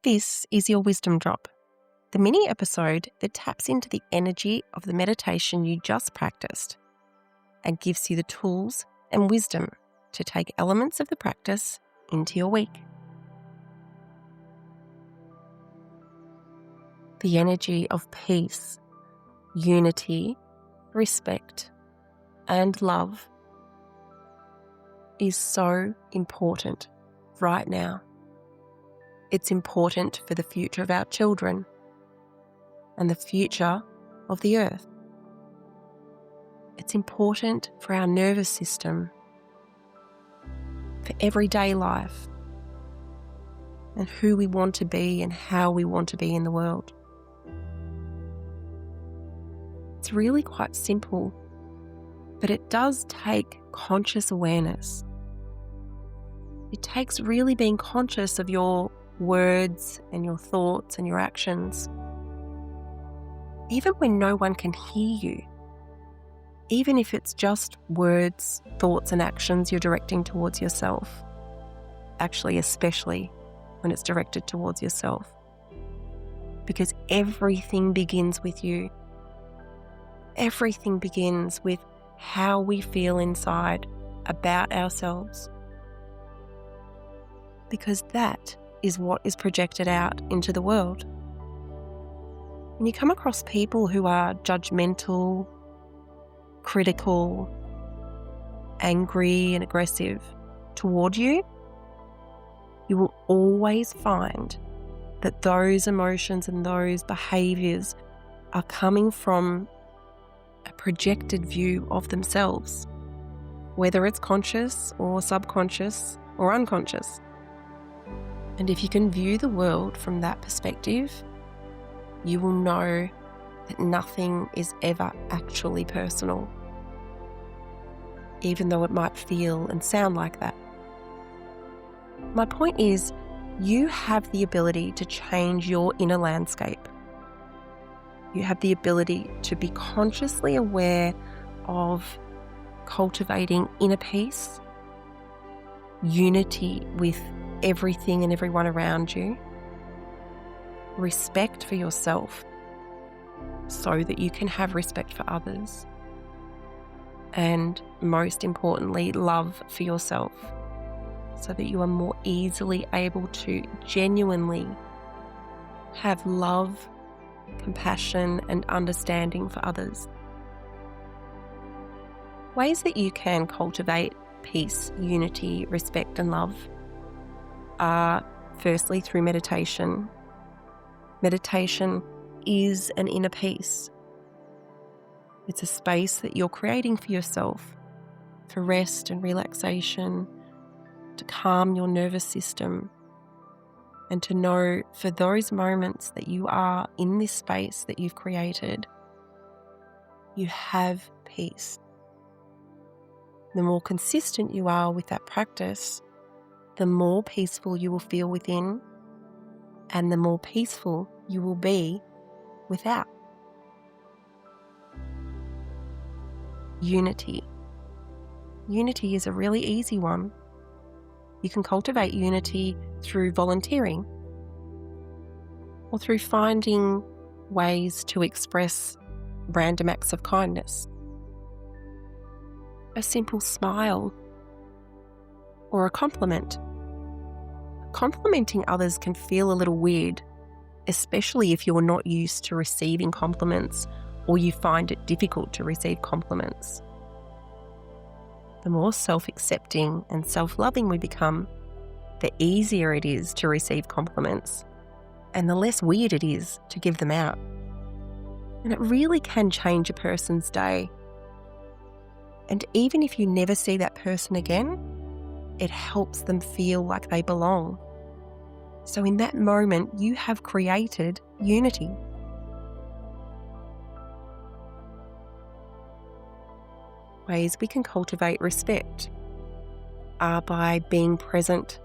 This is your Wisdom Drop, the mini episode that taps into the energy of the meditation you just practiced and gives you the tools and wisdom to take elements of the practice into your week. The energy of peace, unity, respect, and love is so important right now. It's important for the future of our children and the future of the earth. It's important for our nervous system, for everyday life, and who we want to be and how we want to be in the world. It's really quite simple, but it does take conscious awareness. It takes really being conscious of your words and your thoughts and your actions. Even when no one can hear you, even if it's just words, thoughts and actions you're directing towards yourself, actually especially when it's directed towards yourself, because everything begins with you. Everything begins with how we feel inside about ourselves, because that is what is projected out into the world. When you come across people who are judgmental, critical, angry and aggressive toward you, you will always find that those emotions and those behaviours are coming from a projected view of themselves, whether it's conscious or subconscious or unconscious. And if you can view the world from that perspective, you will know that nothing is ever actually personal, even though it might feel and sound like that. My point is, you have the ability to change your inner landscape. You have the ability to be consciously aware of cultivating inner peace, unity with everything and everyone around you, respect for yourself so that you can have respect for others, and most importantly, love for yourself so that you are more easily able to genuinely have love, compassion and understanding for others. Ways that you can cultivate peace, unity, respect and love are firstly through meditation. Meditation is an inner peace. It's a space that you're creating for yourself for rest and relaxation, to calm your nervous system, and to know for those moments that you are in this space that you've created, you have peace. The more consistent you are with that practice, the more peaceful you will feel within, and the more peaceful you will be without. Unity. Unity is a really easy one. You can cultivate unity through volunteering or through finding ways to express random acts of kindness. A simple smile or a compliment. Complimenting others can feel a little weird, especially if you're not used to receiving compliments or you find it difficult to receive compliments. The more self-accepting and self-loving we become, the easier it is to receive compliments and the less weird it is to give them out. And it really can change a person's day. And even if you never see that person again, it helps them feel like they belong. So in that moment, you have created unity. Ways we can cultivate respect are by being present,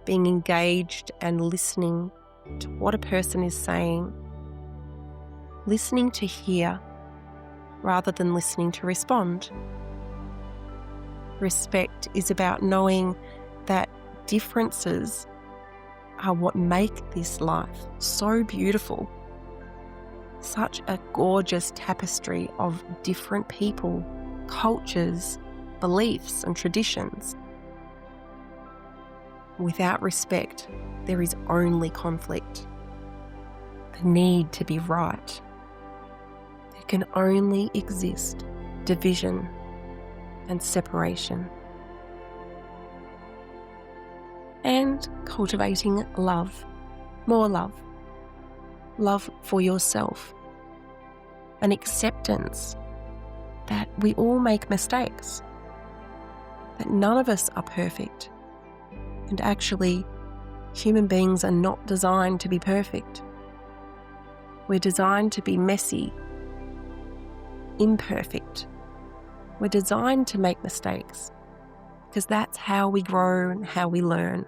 being engaged and listening to what a person is saying, listening to hear rather than listening to respond. Respect is about knowing that differences are what make this life so beautiful. Such a gorgeous tapestry of different people, cultures, beliefs, and traditions. Without respect, there is only conflict. The need to be right. There can only exist division and separation. And cultivating love, more love. Love for yourself. An acceptance that we all make mistakes. That none of us are perfect. And actually, human beings are not designed to be perfect. We're designed to be messy, imperfect. We're designed to make mistakes because that's how we grow and how we learn.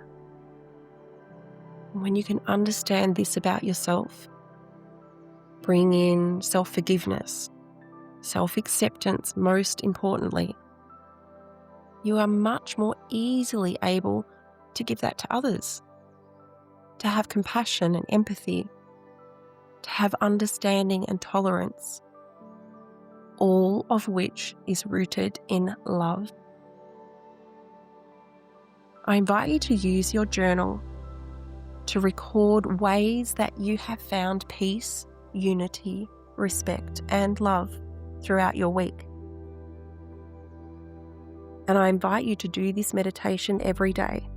When you can understand this about yourself, bring in self-forgiveness, self-acceptance most importantly, you are much more easily able to give that to others, to have compassion and empathy, to have understanding and tolerance, all of which is rooted in love. I invite you to use your journal to record ways that you have found peace, unity, respect, and love throughout your week. And I invite you to do this meditation every day.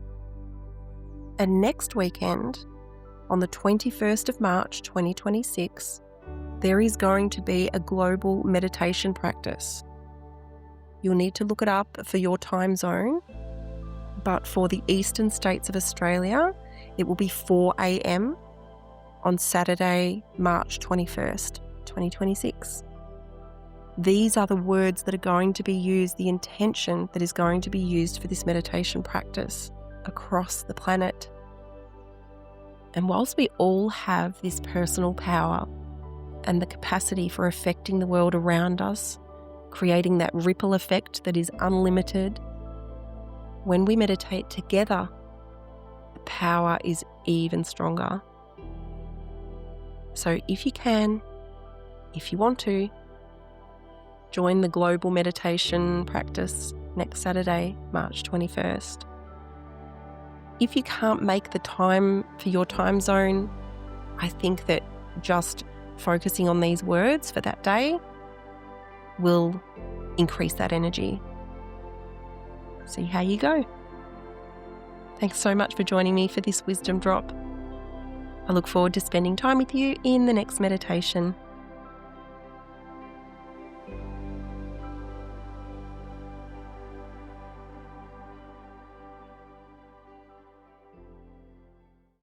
And next weekend, on the 21st of March 2026, there is going to be a global meditation practice. You'll need to look it up for your time zone, but for the eastern states of Australia, it will be 4 a.m. on Saturday, March 21st, 2026. These are the words that are going to be used, the intention that is going to be used for this meditation practice across the planet. And whilst we all have this personal power and the capacity for affecting the world around us, creating that ripple effect that is unlimited, when we meditate together, the power is even stronger. So if you can, if you want to, join the global meditation practice next Saturday, March 21st. If you can't make the time for your time zone, I think that just focusing on these words for that day will increase that energy. See how you go. Thanks so much for joining me for this wisdom drop. I look forward to spending time with you in the next meditation.